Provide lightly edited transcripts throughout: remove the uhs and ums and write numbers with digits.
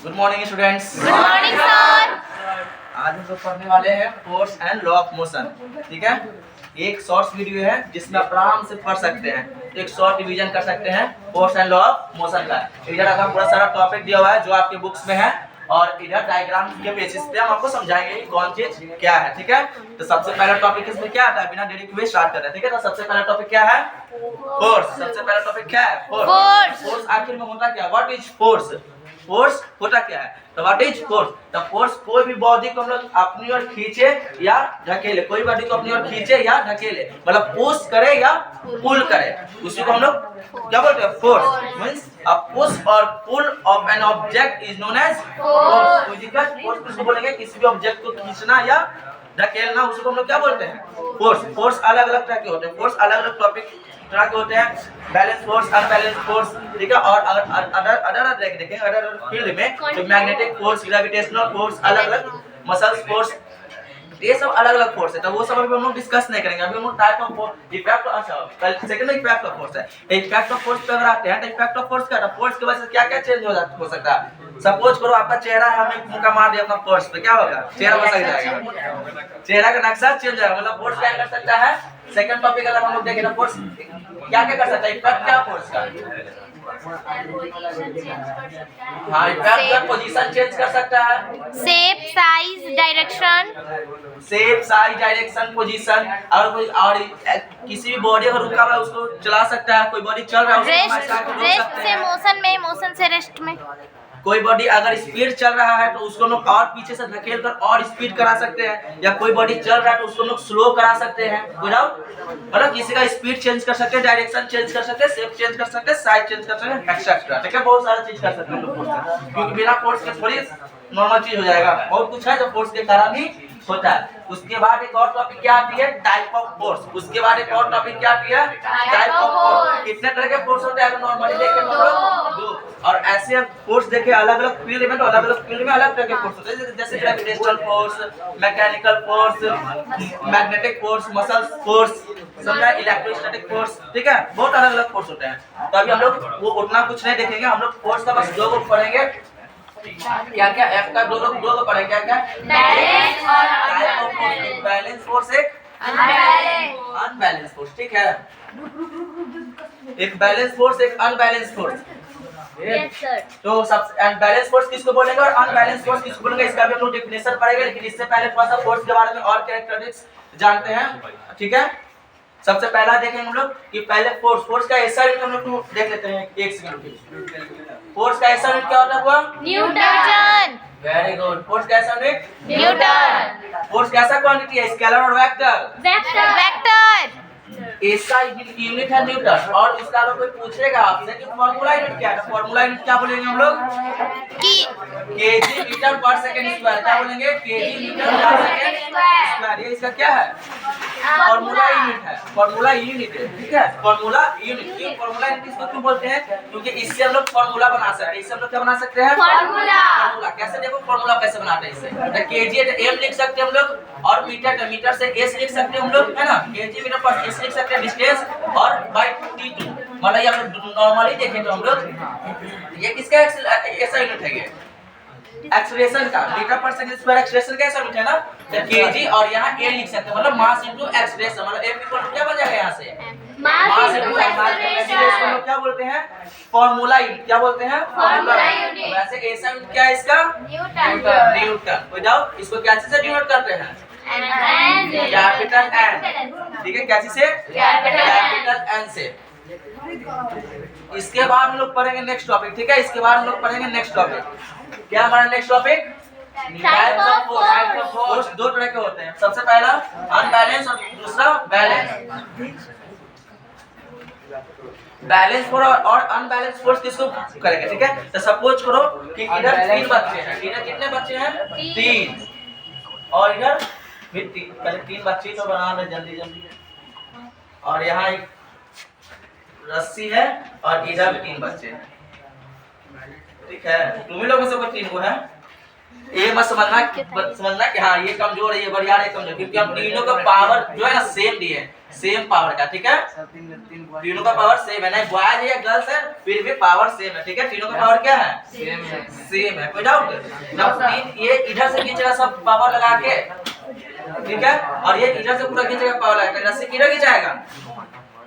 Good morning students. Good morning sir. आज हम लोग पढ़ने वाले हैं force and law of motion. ठीक है, एक शॉर्ट वीडियो है जिसमें आप आराम से पढ़ सकते हैं, एक शॉर्ट रिवीजन कर सकते हैं force and law of motion का। इधर आपका पूरा सारा टॉपिक दिया हुआ है जो आपके बुक्स में है, और इधर डायग्राम के बेसिस पे हम आपको समझाएंगे कि कौन चीज क्या है। ठीक है, तो सबसे पहला टॉपिक इसमें क्या आता है, बिना देरी के हुए स्टार्ट कर रहे हैं। ठीक है, तो सबसे पहला टॉपिक क्या है? फोर्स। सबसे पहला टॉपिक क्या है? फोर्स। फोर्स आखिर में होता क्या? What is force? फोर्स होता क्या है? तो what is force? The force कोई भी बॉडी को हम लोग अपनी ओर खींचे या ढकेले, कोई बॉडी को अपनी ओर खींचे या ढकेले, मतलब पुश करे या पुल करे, उसी को हम लोग क्या बोलते हैं? फोर्स। मींस अ पुश और pull of an object is known as force. Physical force किसको बोलेंगे? किसी भी ऑब्जेक्ट को खींचना या ढकेलना, उसको हम लोग क्या बोलते हैं? फोर्स। फोर्स अलग अलग तरह के होते हैं, फोर्स अलग अलग टॉपिक तरह के होते हैं, बैलेंस फोर्स, अनबैलेंस फोर्स। ठीक है, और अगर अदर देखेंगे अदर फील्ड में तो मैग्नेटिक फोर्स, ग्रेविटेशनल फोर्स, अलग अलग मसल्स फोर्स, ये सब अलग अलग फोर्स है। तो वो सब अभी हम लोग डिस्कस नहीं करेंगे। अभी हम लोग टाइप ऑफ फोर्स, इफेक्ट, अच्छा सेकंड इफेक्ट ऑफ फोर्स है। इफेक्ट ऑफ फोर्स पे अगर आते हैं तो इफेक्ट ऑफ फोर्स क्या है? फोर्स की वजह से क्या क्या चेंज हो सकता है? सपोज करो आपका चेहरा है, हमें मुक्का मार दिया अपना फोर्स पे, क्या होगा? चेहरा बदल जाएगा, चेहरा का नक्शा चेंज हो जाएगा। मतलब फोर्स क्या कर सकता है? सेकंड टॉपिक अगर हम लोग देखें तो फोर्स क्या क्या कर सकता है? इफेक्ट क्या फोर्स का? हाँ, इफेक्ट का पोजीशन चेंज कर सकता है, shape, size, direction. Shape, size, direction, position. और किसी भी बॉडी अगर रुका हुआ है उसको चला सकता है, कोई बॉडी चल रहा है उसको रेस्ट, रोक रेस्ट सकते से हैं। मोशन में, मोशन से रेस्ट में। कोई बॉडी अगर स्पीड चल रहा है तो उसको लोग और पीछे से धकेल कर और स्पीड करा सकते हैं, या कोई बॉडी चल रहा है तो उसको लोग स्लो करा सकते हैं विदाउट, मतलब किसी का स्पीड चेंज कर सकते हैं, डायरेक्शन चेंज कर सकते हैं, शेप चेंज कर सकते हैं, साइज चेंज कर सकते हैं, एक्सेट्रा। ठीक है, बहुत सारी चीज कर सकते हैं लोग फोर्स से, क्योंकि बिना फोर्स के थोड़ी नॉर्मल चीज हो जाएगा। बहुत कुछ है जो फोर्स के कारण ही होता है। उसके बाद एक और टॉपिक क्या आती है? Type of force. उसके बाद एक और टॉपिक क्या आती है? Type of force. कितने तरह के फोर्स होते हैं नॉर्मली देखें तो? दो। और ऐसे फोर्स देखे अलग अलग फील्ड में, तो अलग अलग फील्ड में अलग तरह के फोर्स होते हैं, जैसे gravitational force, mechanical force, magnetic force, muscle force, समझा, इलेक्ट्रोस्टैटिक फोर्स। ठीक है, बहुत अलग अलग फोर्स होते हैं। तो अभी हम लोग वो उतना कुछ नहीं देखेंगे, हम लोग फोर्स का बस दो को पढ़ेंगे। क्या क्या? एफ का दो को पढ़ेंगे। क्या क्या? बैलेंस और type of force, balance force, एक अनबैलेंस। Unbalance force. ठीक है, एक बैलेंस फोर्स, एक अनबैलेंस फोर्स। Yes sir. तो सब बैलेंस फोर्स किसको बोलेंगे और अनबैलेंस फोर्स किसको बोलेंगे, इसका भी हम लोग डेफिनेशन पढ़ेंगे। लेकिन इससे पहले थोड़ा सा फोर्स के बारे में और कैरेक्टरिस्टिक्स जानते हैं। ठीक है, सबसे पहला देखेंगे हम लोग कि पहले फोर्स का ऐसा यूनिट हम लोग देख लेते हैं। एक सेकंड, फोर्स का ऐसा यूनिट क्या होता है? वो न्यूटन। Very good. फोर्स का ऐसा यूनिट न्यूटन। फोर्स कैसा क्वांटिटी है? स्केलर और वेक्टर? वेक्टर। वेक्टर। इसका यूनिट है न्यूटन। और इसका अगर कोई पूछेगा आपसे कि फॉर्मूला यूनिट क्या है, तो फॉर्मूला यूनिट क्या बोलेंगे हम लोग? की KG metre per second square. क्या बोलेंगे? KG metre per second square. ये इसका क्या है? फॉर्मूला यूनिट है, फॉर्मूला यूनिट है। ठीक है, फॉर्मूला यूनिट। ये फॉर्मूला यूनिट इसको क्यों बोलते हैं? क्योंकि इससे हम लोग फॉर्मूला बना सकते हैं। इससे हम लोग क्या बना सकते हैं? फॉर्मूला। कैसे? देखो फॉर्मूला कैसे बनाते हैं इससे। तो केजी है तो एम लिख सकते हैं हम लोग, और मीटर तो मीटर से एस लिख सकते हैं हम लोग, है ना? केजी मीटर पर एस लिख सकते हैं डिस्टेंस, और बाय t2। मतलब ये हम नॉर्मली देखें तो हम लोग ये किसका ऐसा यूनिट है? ये एक्सेलरेशन का। Metre per second square acceleration का ऐसा यूनिट है ना, तो केजी, और यहाँ a लिख सकते हैं, मतलब मास इनटू एक्सेलरेशन। मतलब f इक्वल टू क्या बन जाएगा यहाँ से? Mass into acceleration. हम लोग क्या बोलते हैं? Formula unit. क्या बोलते हैं? Formula unit. वैसे ऐसा यूनिट क्या है इसका? न्यूटन। न्यूटन। विदाउट इसको कैसे से डिनोट करते हैं? Capital N. ठीक है, कैसे से? कैपिटल एन से। इसके बाद हम लोग पढ़ेंगे नेक्स्ट टॉपिक। ठीक है, इसके बाद हम लोग पढ़ेंगे नेक्स्ट टॉपिक। क्या हमारा next topic? Type of force. Force दो तरह के होते हैं, सबसे पहला अनबैलेंस और दूसरा बैलेंस। बैलेंस फोर्स और अनबैलेंस फोर्स किसको करेंगे? ठीक है, तो सपोज करो कि इधर 3 बच्चे हैं। इधर कितने बच्चे हैं? 3। और इधर भी 3। पहले 3 बच्चे तो बना ले जल्दी जल्दी। और यहाँ एक रस्सी है, और इधर भी 3 बच्चे हैं। ठीक है, तुम ही लोगों से कोई 3 को है? ये मत समझना कि हाँ ये कमजोर है ये बढ़िया है कमजोर, क्योंकि हम तीनों का पावर जो है ना सेम दिए, सेम पावर का, ठीक है। तीनों का पावर सेम है, नहीं बॉयज है या गर्ल्स है फिर भी पावर सेम है, ठीक है। तीनों का पावर क्या है? सेम है, कोई डाउट? जब तीन ये इधर से खींचेगा सब पावर लगा के, ठीक है, और ये इधर से पूरा खींचेगा पावर लगा के, इधर से किधर खींचाएगा?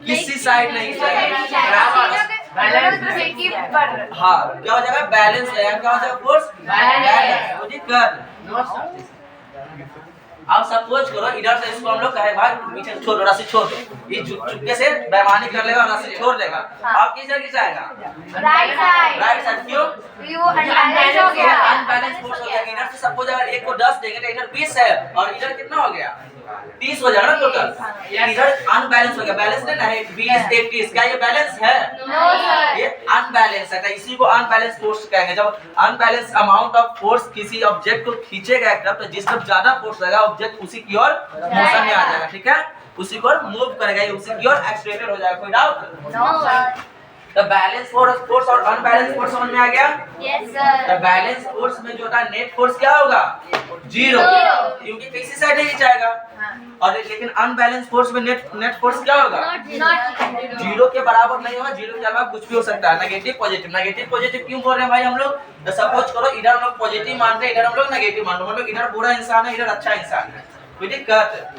किसी साइड नहीं जाएगा। हाँ क्या हो जाएगा? बैलेंस हो जाएगा। क्या हो जाएगा? Force balance. अब सपोज करो इधर से इसको हम लोग कहे भाई पीछे छोड़ दो, रस्सी छोड़ दो, ये चुपके से बेईमानी कर लेगा और रस्सी छोड़ देगा। अब किधर खिंचाएगा? Right side. क्यों? अनबैलेंस फोर्स हो गया। इधर से सपोज अगर एक को 10 देंगे तो इधर 20 है और इधर कितना हो गया? 30 हो जाएगा ना टोटल। इधर अनबैलेंस हो गया, बैलेंस नहीं ना है, 20 एक 30, क्या ये बैलेंस है? ये अनबैलेंस है, इसी को अनबैलेंस फोर्स कहेंगे। जब अनबैलेंस अमाउंट ऑफ फोर्स किसी ऑब्जेक्ट को खींचेगा एक तरफ, तो जिस तरफ ज्यादा फोर्स रहेगा ऑब्जेक्ट उसी की ओर मोशन में आ जाएगा, ठीक है, उसी को मूव करेगा, उसी की ओर एक्सीलरेटेड हो जाएगा। कोई डाउट? तो बैलेंस फोर्स और अनबैलेंस फोर्स समझ में आ गया? तो बैलेंस फोर्स में जो होता है नेट फोर्स क्या होगा? 0, क्योंकि किसी साइड नहीं जाएगा। और लेकिन अनबैलेंस फोर्स में नेट फोर्स क्या होगा? 0 के बराबर नहीं होगा, 0 के अलावा कुछ भी हो सकता है। नेगेटिव पॉजिटिव क्यों बोल रहे हैं भाई हम लोग? तो सपोज करो इधर हम लोग पॉजिटिव मानते हैं, इधर हम लोग नेगेटिव मानते हैं, मतलब इधर बुरा इंसान है, इधर अच्छा इंसान है, कोई दिक्कत?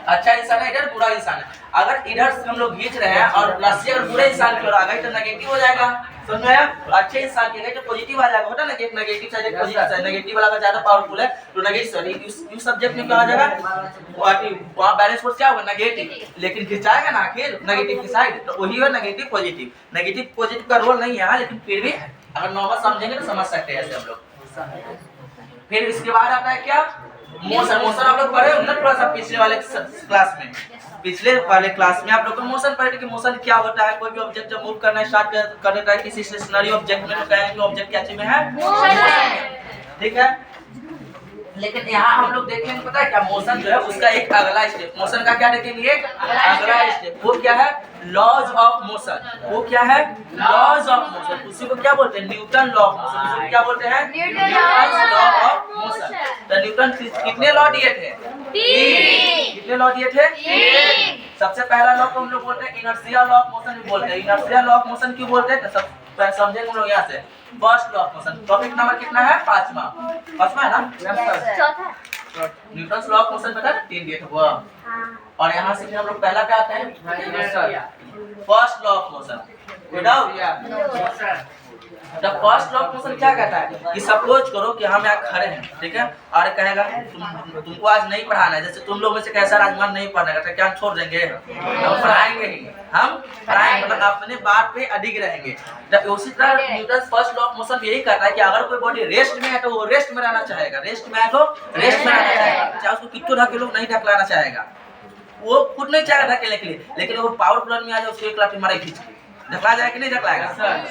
अच्छा इंसान है, इधर बुरा इंसान है। अगर इधर से हम लोग खींच रहे हैं और रस्सी अगर बुरे इंसान की ओर आ गई तो नेगेटिव हो जाएगा, समझ में आया? अच्छे इंसान की गई तो पॉजिटिव आ जाएगा, होता ना कि negative side positive side, negative वाला ज्यादा पावरफुल है तो नेगेटिव साइड इस सब्जेक्ट में क्या आ जाएगा? वहां बैलेंस फोर्स क्या होगा? नेगेटिव, लेकिन खिंचाएगा ना आखिर नेगेटिव की साइड, तो वही है नेगेटिव पॉजिटिव का रोल नहीं है, लेकिन फिर भी अगर नॉर्मल समझेंगे तो समझ सकते हैं ऐसे हम लोग। फिर इसके बाद आता है क्या? मोशन आप लोग पढ़े होंगे थोड़ा सा पिछले वाले क्लास में, आप लोग को मोशन पढ़े कि मोशन क्या होता है। कोई भी ऑब्जेक्ट जब मूव करना स्टार्ट करने का किसी स्टेशनरी ऑब्जेक्ट में, तो कहेंगे कि ऑब्जेक्ट क्या चीज में है? ठीक है, लेकिन यहाँ हम लोग देखेंगे पता है क्या? मोशन जो है उसका एक अगला स्टेप, मोशन का क्या देखेंगे? अगला स्टेप। वो क्या है? Laws of motion. वो क्या है? Laws of motion. उसी को क्या बोलते हैं? Newton law of motion. उसी को क्या बोलते हैं? Newton law of motion. तो न्यूटन कितने लॉ दिए थे? 3। कितने लॉ दिए थे? 3। सबसे पहला लॉ को हम लोग बोलते हैं इनर्शिया लॉ ऑफ मोशन भी बोलते हैं। इनर्शिया लॉ ऑफ मोशन क्यों बोलते हैं? सब समझेंगे हम लोग यहाँ से। First law of motion, topic number कितना है? 5वां है ना? चौथा। न्यूटन लॉ ऑफ मोशन पता है? 3 दिए थे वो। और यहाँ से हम लोग पहला पे आते हैं first law of motion. The first law of motion क्या कहता है कि सपोज करो कि हम यहाँ खड़े हैं, ठीक है, और कहेगा तुमको आज नहीं पढ़ाना है, जैसे तुम लोग में से कैसा राजमान नहीं पढ़ने का, क्या हम छोड़ देंगे? हम पढ़ाएंगे ही, हम पढ़ाएंगे, मतलब अपने बात पे अडिग रहेंगे। उसी तरह Newton first law of motion यही कहता है कि अगर कोई बॉडी रेस्ट में है तो वो रेस्ट में रहना चाहेगा, रेस्ट में है तो रेस्ट में रहना चाहेगा, चाहे उसको कितना ढकेलो नहीं ढकलाना चाहेगा, वो खुद नहीं चाहेगा ढकेलने के लिए, लेकिन वो पावर प्लांट में आ जाए उसको एक लाठी मारे खींच के ढकला जाएगा कि नहीं ढकलाएगा?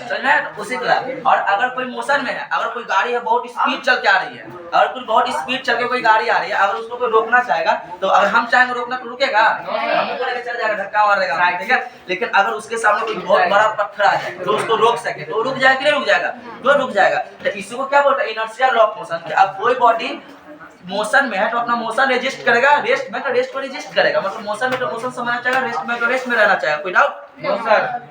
समझ में? उसी तरह। और अगर कोई मोशन में है, अगर कोई गाड़ी है बहुत स्पीड चल के आ रही है, अगर कोई बहुत स्पीड चल के कोई गाड़ी आ रही है, अगर उसको कोई रोकना चाहेगा तो अगर हम चाहेंगे रोकना तो रुकेगा? हम बोलेंगे चल जाएगा, धक्का मारेगा, ठीक है। लेकिन अगर उसके सामने कोई बहुत बड़ा पत्थर आ जाए तो उसको रोक सके तो रुक जाएगा कि नहीं रुक जाएगा? तो रुक जाएगा। तो इसी को क्या बोलते हैं? Inertia law of motion. अब कोई बॉडी मोशन में है तो अपना मोशन रेजिस्ट करेगा, रेस्ट में तो रेस्ट को रेजिस्ट करेगा, मतलब मोशन में तो मोशन समझना चाहेगा, रेस्ट में तो रेस्ट में रहना चाहेगा। कोई डाउट? No sir.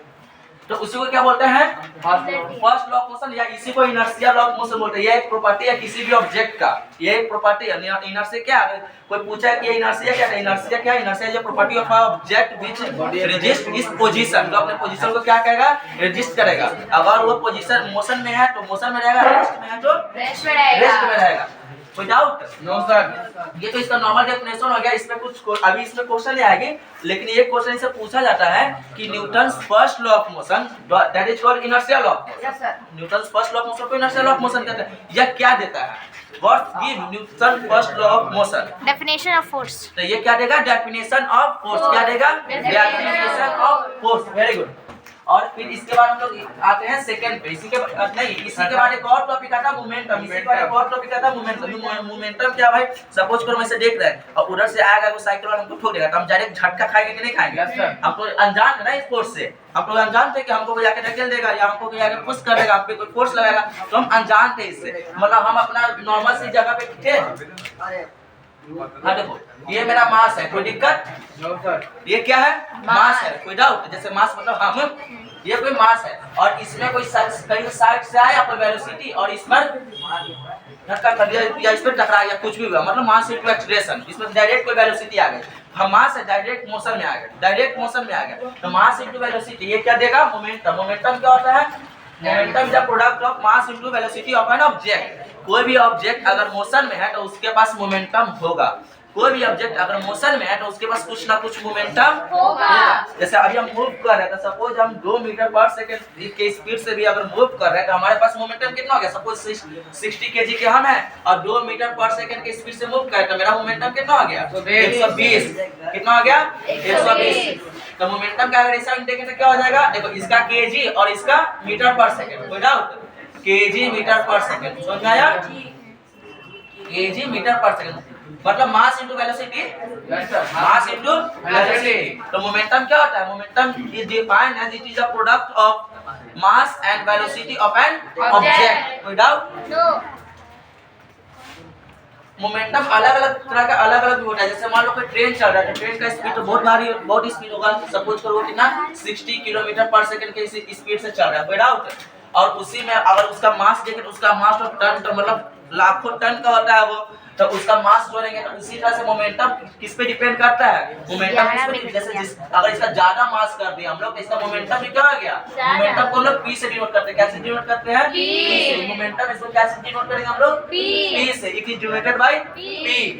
तो उसी को क्या बोलते हैं? फर्स्ट लॉ ऑफ मोशन, या इसी को इनर्शिया लॉ ऑफ मोशन बोलते हैं। ये एक प्रॉपर्टी है किसी भी ऑब्जेक्ट का, ये एक प्रॉपर्टी है। इनर्शिया क्या है? कोई पूछा कि इनर्शिया क्या है? इनर्शिया क्या है? इनर्शिया जो property of object which resist इस पोजीशन, तो अपने पोजीशन को क्या करेगा? रेजिस्ट करेगा। अगर वो पोजीशन मोशन में है तो मोशन में रहेगा, रेस्ट में है तो रेस्ट में रहेगा। कोई डाउट? No sir. ये तो इसका नॉर्मल डेफिनेशन हो गया। इसमें कुछ अभी इसमें क्वेश्चन ले आएंगे, लेकिन ये क्वेश्चन इससे पूछा जाता है कि Newton first law of motion that is called inertia law of motion. Newton first law of motion को इनर्शिया लॉ ऑफ मोशन कहते हैं। यह क्या देता है? What give Newton first law of motion? Definition of force. तो ये क्या देगा? Definition of force. क्या देगा? Definition of force. Very good. और फिर इसके बाद हम लोग आते हैं सेकंड पे। इसी के बाद एक और टॉपिक आता है मोमेंटम। इसी के बाद एक और टॉपिक आता है मोमेंटम। मोमेंटम क्या भाई, सपोज करो मैं से देख रहे हैं और उधर से आएगा वो साइकिल वाला हमको ठोक देगा, तो हम डायरेक्ट झटका खाएंगे कि नहीं खाएंगे? हम तो अनजान है ना स्पोर्ट्स से, हम तो अनजान थे कि हमको कोई आके ढकेल देगा या हमको कोई आके पुश कर देगा, हम पे कोई फोर्स लगाएगा, तो हम अनजान थे इससे, मतलब हम अपना नॉर्मल सी जगह पे थे। हाँ देखो ये मेरा मास है, कोई दिक्कत? ये क्या है? मास है, कोई डाउट? जैसे मास मतलब हम, ये कोई मास है और इसमें कोई कहीं साइड से आया कोई वेलोसिटी और इस पर धक्का कर दिया या इस पर टकरा या कुछ भी हुआ, मतलब मास इनटू एक्सीलरेशन, इसमें डायरेक्ट कोई वेलोसिटी आ गई, हम मास है डायरेक्ट मोशन में आ गया, डायरेक्ट मोशन में आ गया, तो मास इनटू वेलोसिटी ये क्या देगा? मोमेंटम। मोमेंटम क्या होता है? Momentum is the product of mass into velocity of an object. कोई भी ऑब्जेक्ट अगर मोशन में है तो उसके पास मोमेंटम होगा, कोई भी ऑब्जेक्ट अगर मोशन में है तो उसके पास कुछ ना कुछ मोमेंटम होगा। जैसे अभी हम मूव कर रहे हैं तो सपोज हम 2 मीटर पर सेकंड के स्पीड से भी अगर मूव कर रहे हैं तो हमारे पास मोमेंटम कितना हो गया? सपोज 60 केजी के हम हैं और 2 मीटर पर सेकंड के स्पीड से मूव कर रहे हैं तो मेरा मोमेंटम कितना हो गया? 120। कितना हो गया? 120। तो मोमेंटम का अगर ऐसा देखें तो क्या हो जाएगा? देखो इसका केजी और इसका मीटर पर सेकंड, कोई doubt? Kg metre per second, समझ में आया? केजी मीटर पर सेकंड मतलब mass into velocity, mass into velocity. तो मोमेंटम क्या होता है? Momentum is defined as it is a product of mass and velocity of an object. कोई doubt? No. Momentum अलग अलग तरह का अलग अलग होता है। जैसे मान लो कोई ट्रेन चल रहा है, ट्रेन का स्पीड तो बहुत भारी, बहुत स्पीड होगा, सपोज करो कितना 60 किलोमीटर पर सेकंड के स्पीड से चल रहा है, कोई डाउट? और उसी में अगर उसका मास देखें तो उसका मास तो टन, तो मतलब लाखों टन का होता है वो, तो उसका मास जोड़ेंगे तो उसी तरह से मोमेंटम किस पे डिपेंड करता है? मोमेंटम किस पे? जैसे अगर इसका ज्यादा मास कर दिया हम लोग तो इसका मोमेंटम भी क्या हो गया? मोमेंटम को हम लोग p से डिनोट करते हैं। कैसे डिनोट करते हैं? p से। मोमेंटम इसको कैसे डिनोट करेंगे हम लोग? p से। It is denoted by p।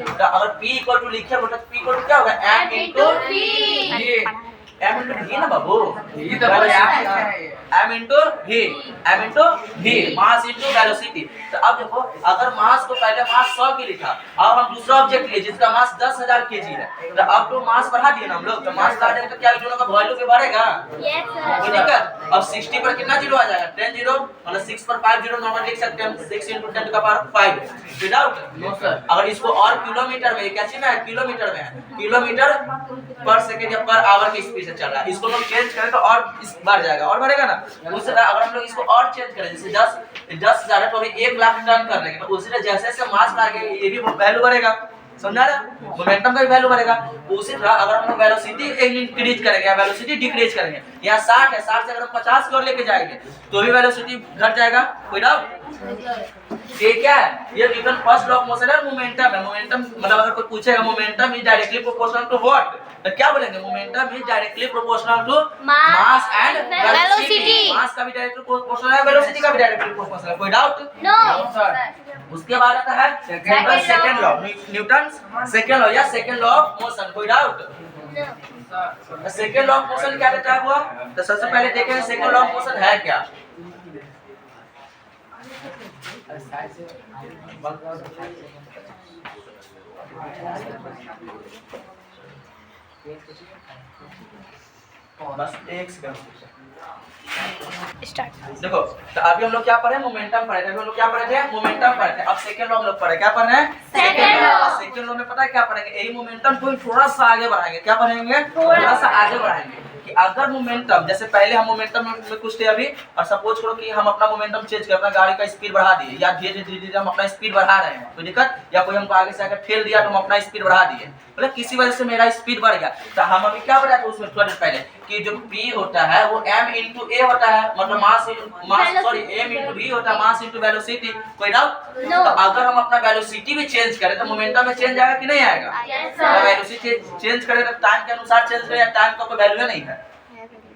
तो अगर p इक्वल टू लिखे मतलब p इक्वल टू क्या होगा? m into v। m into v ना बाबू, ये तो m इनटू v, मास इनटू वेलोसिटी। तो अब देखो अगर मास को पहले मास 100 की लिखा, अब हम दूसरा ऑब्जेक्ट लिए जिसका मास 10,000 केजी है, तो अब तो मास बढ़ा दिए ना हम लोग, तो मास बढ़ाने तो क्या दोनों का वैल्यू भी बढ़ेगा? कोई दिक्कत? अब 60 पर कितना जीरो आ जाएगा? 10 जीरो, मतलब 6 पर 5 जीरो नॉर्मल लिख सकते हैं, 6 × 10 का पावर 5। Without no sir. अगर इसको और किलोमीटर में, क्या चीज है? किलोमीटर में है, किलोमीटर पर सेकंड या पर आवर की स्पीड से चल रहा है, इसको लोग चेंज करें तो और बढ़ जाएगा, और बढ़ेगा ना। उसी तरह अगर हम लोग इसको और चेंज करें, जैसे 10,000 है तो अभी 1 लाख टन कर लेंगे, तो उसी तरह जैसे जैसे मास बढ़ेगा ये भी वैल्यू बढ़ेगा, समझा रहे? मोमेंटम का भी वैल्यू बढ़ेगा। उसी तरह अगर हम लोग वेलोसिटी इंक्रीज करेंगे या वेलोसिटी डिक्रीज करेंगे, यहाँ 60 है, 60 से अगर हम 50 की ओर लेके जाएंगे तो भी वेलोसिटी घट जाएगा, कोई डाउट? ये क्या है? ये Newton first law of motion है, मोमेंटम है। मोमेंटम मतलब अगर कोई पूछेगा momentum is directly proportional to what, तो क्या बोलेंगे? Momentum is directly proportional to mass and velocity. Mass का भी डायरेक्टली प्रोपोर्शनल है, वेलोसिटी का भी डायरेक्टली प्रोपोर्शनल है, कोई डाउट? No sir. उसके बाद आता है second law, Newton second law या सेकंड लॉ ऑफ मोशन, कोई doubt? Second law of motion क्या कहता है वो? तो सबसे पहले देखें सेकंड लॉ ऑफ मोशन है क्या। बस एक सेकंड स्टार्ट। देखो, तो अभी हम लोग क्या पढ़े? मोमेंटम पढ़े थे। अभी हम लोग क्या पढ़े थे? मोमेंटम पढ़े थे। अब सेकंड लॉ हम लोग पढ़े, क्या पढ़ रहे हैं? Second law. सेकंड लॉ में पता है क्या पढ़ेंगे? यही मोमेंटम को थोड़ा सा आगे बढ़ाएंगे। क्या पढ़ेंगे? थोड़ा सा आगे बढ़ाएंगे कि अगर मोमेंटम, जैसे पहले हम मोमेंटम में कुछ थे अभी, और सपोज करो कि हम अपना मोमेंटम चेंज कर, अपना गाड़ी का स्पीड बढ़ा दिए या धीरे धीरे हम अपना स्पीड बढ़ा रहे हैं, कोई दिक्कत? या कोई हमको आगे से आकर ठेल दिया तो हम अपना स्पीड बढ़ा दिए, मतलब किसी वजह से मेरा स्पीड बढ़ गया, तो हम अभी क्या बढ़ाते हैं उसमें थोड़ा देर पहले कि जो p होता है वो m × a होता है, मतलब मास सॉरी m × v होता है, मास × वेलोसिटी, कोई डाउट? No. तो अगर हम अपना वेलोसिटी भी चेंज करें तो मोमेंटम में चेंज आएगा कि नहीं आएगा? Yes, तो वेलोसिटी चेंज करें तो टाइम के अनुसार चेंज करें, टाइम का कोई वैल्यू नहीं है,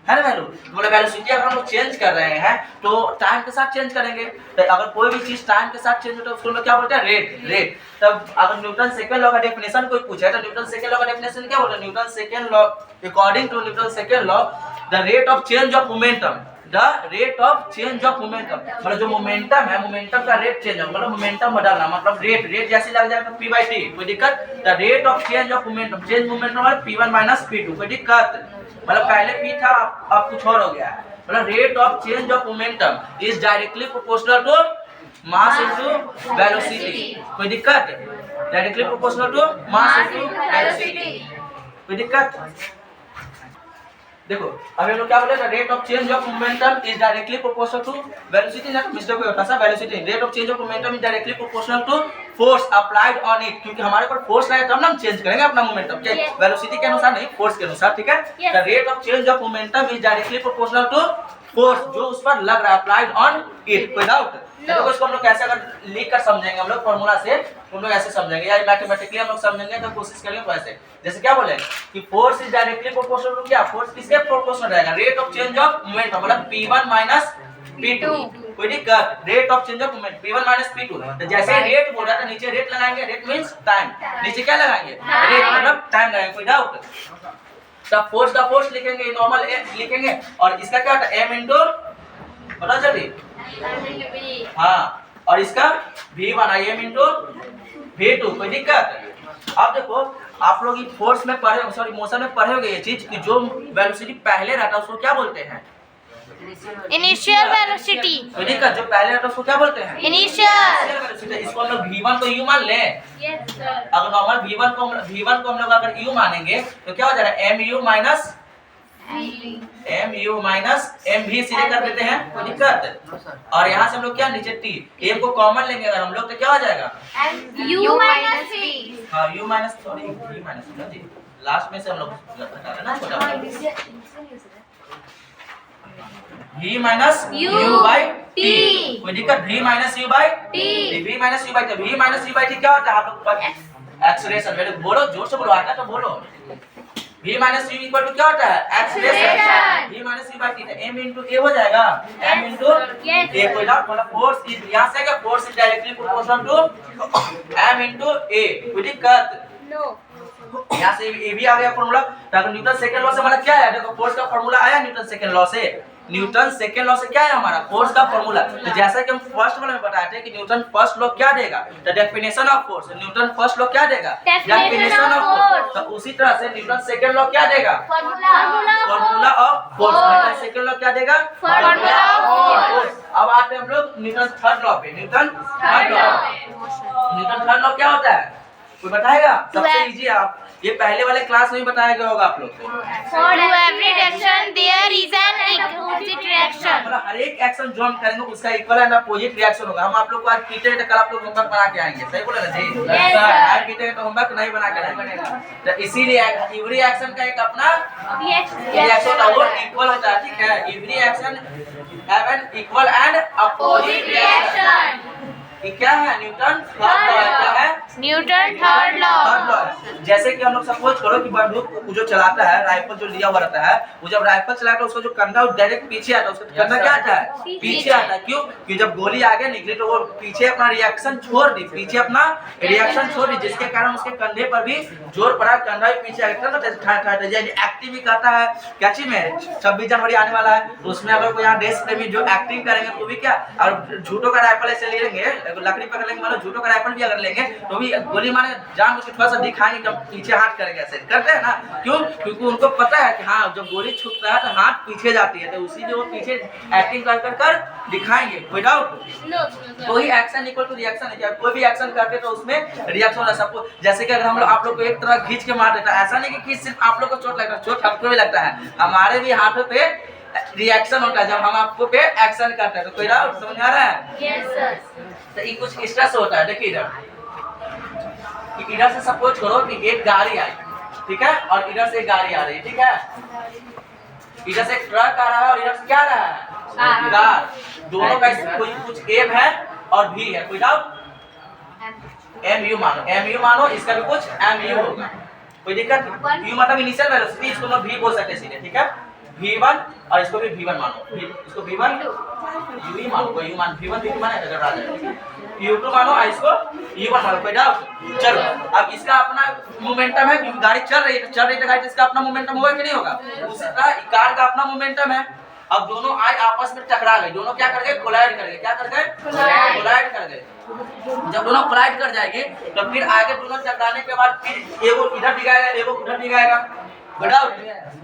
है ना वैल्यू? मतलब वेलोसिटी अगर हम लोग चेंज कर रहे हैं तो टाइम के साथ चेंज करेंगे, तो अगर कोई भी चीज टाइम के साथ चेंज होता है उसको लोग क्या बोलते हैं? रेट। तब अगर न्यूटन सेकंड लॉ का डेफिनेशन कोई पूछे तो न्यूटन सेकंड लॉ का डेफिनेशन क्या बोलते हैं? Newton second law, according to Newton second law, the rate of change of momentum, the rate of change of momentum, मतलब जो मोमेंटम है, मोमेंटम का रेट चेंज, मतलब मोमेंटम बदलना, मतलब रेट जैसे लग जाएगा तो p/t, कोई दिक्कत? The rate of change of momentum, change momentum मतलब p1 - p2, कोई दिक्कत? मतलब पहले p था अब कुछ और हो गया है, मतलब rate of change of momentum is directly proportional to mass into velocity. कोई दिक्कत? Directly proportional to mass into velocity. कोई दिक्कत? देखो अब हम लोग क्या बोले, rate of change of momentum is directly proportional to velocity. ना मिस्टेक होता है, velocity rate of change of momentum is directly proportional to force applied on it, क्योंकि हमारे ऊपर फोर्स लगे तब ना हम चेंज करेंगे अपना मोमेंटम, क्या वेलोसिटी के अनुसार नहीं, फोर्स के अनुसार। ठीक है, the rate of change of momentum is directly proportional to force जो उस पर लग रहा है, अप्लाइड ऑन इट। कोई डाउट? देखो इसको हम लोग कैसे अगर लिख कर समझेंगे, हम लोग फॉर्मूला से हम लोग ऐसे समझेंगे या मैथमेटिकली हम लोग समझेंगे तो कोशिश करेंगे तो ऐसे। जैसे क्या बोले कि force is directly proportional to क्या, फोर्स किसके प्रोपोर्शनल रहेगा, rate of change of momentum, मतलब P1 माइनस P2। कोई दिक्कत? Rate of change of moment P1 minus P2। तो जैसे रेट बोल रहा था नीचे रेट लगाएंगे, रेट मींस टाइम, नीचे क्या लगाएंगे, रेट मतलब टाइम लगाएंगे। कोई डाउट? तब फोर्स का फोर्स लिखेंगे, नॉर्मल लिखेंगे, और इसका क्या होता है m इनटू, पता चली? हाँ, और इसका V1 m इनटू V2। कोई दिक्कत? अब देखो आप लोग फोर्स में पढ़े, सॉरी मोशन में पढ़े होंगे ये चीज कि जो वेलोसिटी पहले रहता है उसको क्या बोलते हैं, इनिशियल वेलोसिटी। कोई दिक्कत? जो पहले रहता है उसको क्या बोलते हैं, इनिशियल वेलोसिटी। इसको हम लोग V1 को U मान लें। अगर नॉर्मल V1 को हम लोग अगर U मानेंगे तो क्या हो जाएगा, mu माइनस mv सीधे कर देते हैं। कोई दिक्कत? और यहाँ से हम लोग क्या नीचे t, m को कॉमन लेंगे अगर हम लोग तो क्या हो जाएगा, u माइनस v। हाँ u minus, sorry v minus, last में से हम लोग बता रहे ना छोटा v minus u by t। कोई दिक्कत? v minus u by t, v minus u by t। v minus u by t क्या होता है आप लोग एक्सेलरेशन, मेरे बोलो जोर से बोलो, आता है तो बोलो। v minus u equal to क्या होता है, acceleration. v minus u by t m into a हो जाएगा, m इनटू a। कोई डाउट? मतलब फोर्स इज, यहाँ से क्या, force is directly proportional to m into a। कोई दिक्कत? नो। यहाँ से ये भी आ गया फॉर्मूला। तो अगर न्यूटन सेकंड लॉ से हमारा क्या है, देखो फोर्स का फॉर्मूला आया न्यूटन सेकंड लॉ से। न्यूटन सेकंड लॉ से क्या है हमारा, फोर्स का फॉर्मूला। तो जैसा कि हम फर्स्ट वाले में बताए थे कि न्यूटन फर्स्ट लॉ क्या देगा, the definition of force. Newton first law क्या देगा, डेफिनेशन ऑफ फोर्स। तो उसी तरह से न्यूटन सेकंड लॉ क्या देगा, formula of force. Newton second law क्या देगा, फॉर्मूला ऑफ फोर्स। अब आते हैं हम लोग न्यूटन थर्ड लॉ पे। न्यूटन थर्ड लॉ क्या होता है, कोई बताएगा? सबसे इजी है, आप ये पहले वाले क्लास में ही बताया गया होगा आप लोग को। For every action there is an opposite reaction। मतलब हर एक एक्शन जो हम करेंगे उसका इक्वल एंड अपोजिट रिएक्शन होगा। हम आप लोग को आज पीटे तो कल आप लोग होमवर्क बना के आएंगे, सही बोले ना जी? आज पीटे तो होमवर्क नहीं बना के नहीं बनेगा। तो इसीलिए एवरी एक्शन का एक अपना रिएक्शन होता है, वो इक्वल होता है। ठीक है, every action have an equal and opposite reaction. ये क्या है, न्यूटन थर्ड लॉ है। क्या है, Newton third law. Third law. जैसे कि हम लोग सपोज करो कि बंदूक को जो चलाता है, राइफल जो लिया हुआ रहता है, वो जब राइफल चलाता है उसका जो कंधा डायरेक्ट पीछे आता है, उसका कंधा क्या आता है, पीछे आता है। क्यों? कि जब गोली आगे निकली तो वो पीछे अपना रिएक्शन छोड़ दी, पीछे अपना रिएक्शन छोड़ दी, जिसके कारण उसके कंधे पर भी जोर पड़ा, कंधा भी पीछे एक्टिंग भी करता है। क्या चीज में 26 जनवरी आने वाला है, तो उसमें अगर कोई यहाँ देश प्रेमी जो एक्टिंग करेंगे तो भी क्या, और झूठों का राइफल ऐसे ले लेंगे, लकड़ी पकड़ लेंगे, मतलब झूठों का राइफल भी अगर लेंगे तो भी गोली मारे जान उसको थोड़ा सा दिखाएंगे, जब पीछे हाथ करेंगे, ऐसे करते हैं ना। क्यों? क्योंकि उनको पता है कि हाँ जब गोली छूटता है तो हाथ पीछे जाती है, तो उसी जो वो पीछे एक्टिंग कर दिखाएंगे। कोई डाउट? कोई एक्शन इक्वल टू रिएक्शन है। कोई भी एक्शन करते तो उसमें रिएक्शन होता है। सबको जैसे कि अगर हम लोग आप लोग को एक तरह खींच के मार देता है, ऐसा नहीं कि सिर्फ आप लोग को चोट लगता है, चोट हमको भी लगता है, हमारे भी हाथों पे रिएक्शन होता है जब हम आपको पे एक्शन करते हैं। तो कोई डाउट समझ आ रहा है? Yes sir. तो ये कुछ इस तरह से होता है। देखिए इधर कि इधर से सपोज करो कि एक गाड़ी आई, ठीक है, और इधर से एक गाड़ी आ रही है, ठीक है। इधर से एक ट्रक आ रहा है और इधर से क्या आ रहा है, कार। दोनों का कोई कुछ एम है और भी है। कोई डाउट? एम यू मानो, इसका भी कुछ एम यू होगा। कोई दिक्कत? यू मतलब इनिशियल वेलोसिटी, इसको हम भी बोल सकते हैं सीधे, ठीक है। v1 और इसको भी v1 मानो, इसको v1 u ही मानो, कोई u मान v1 v2 माने अगर आ जाए, u2 मानो और इसको u1 मानो। कोई डाउट? चलो अब इसका अपना मोमेंटम है, क्योंकि गाड़ी चल रही है गाड़ी, इसका अपना मोमेंटम होगा कि नहीं होगा? उसी तरह कार का अपना मोमेंटम है। अब दोनों आए आपस में टकरा गए, दोनों क्या कर गए, कोलाइड कर गए। क्या कर गए? कोलाइड कर गए। जब दोनों कोलाइड कर जाएंगे तो फिर आगे दोनों टकराने के बाद फिर एगो इधर डिगाएगा, एगो उधर डिगाएगा। विदाउट,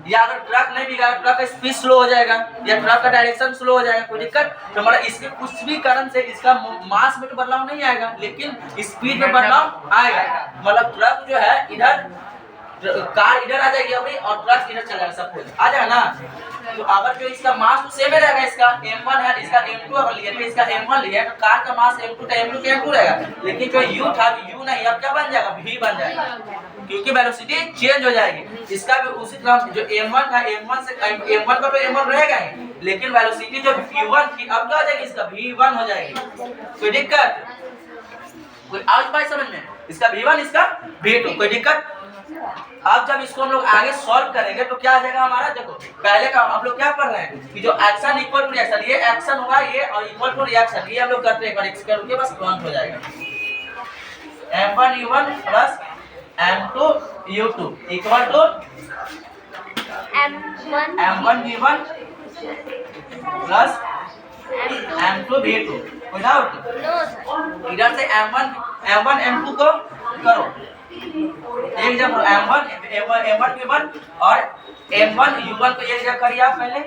या अगर ट्रक नहीं बिका, ट्रक का स्पीड स्लो हो जाएगा या ट्रक का डायरेक्शन स्लो हो जाएगा, कोई दिक्कत, तो हमारा इसके कुछ भी कारण से इसका मास में तो बदलाव नहीं आएगा, लेकिन स्पीड में बदलाव आएगा। मतलब ट्रक जो है इधर, कार इधर आ जाएगी अपनी और ट्रक इधर चला जाएगा, सब कुछ आ जाएगा ना। तो अगर जो इसका मास तो सेम ही रहेगा, इसका m1 है, इसका m2 अगर लिए तो इसका m1 लिया तो कार का मास m2 था, m2 का m2 रहेगा, लेकिन जो u था u नहीं, अब क्या बन जाएगा, v बन जाएगा, क्योंकि वेलोसिटी चेंज हो जाएगी। इसका भी उसी तरह जो m1 था, m1 से m1 का तो m1 रहेगा ही, लेकिन वेलोसिटी जो v1 थी अब क्या हो जाएगी, इसका v1 हो जाएगी। कोई दिक्कत, कोई आउट बाय समझ में, इसका v1 इसका v2, कोई दिक्कत। अब जब इसको हम लोग आगे सॉल्व करेंगे तो क्या आ जाएगा हमारा, देखो पहले का हम लोग क्या पढ़ रहे हैं कि जो एक्शन इक्वल टू रिएक्शन, ये एक्शन होगा ये और इक्वल टू रिएक्शन, ये हम लोग करते हैं, एक बार करके बस तुरंत हो जाएगा। m1 u1 plus m2 u2 equal to m1 v1 plus m2 v2, कोई डाउट? इधर से m1 m2 को करो, एक जगह m1 v1 और m1 u1 को एक जगह करिए आप पहले।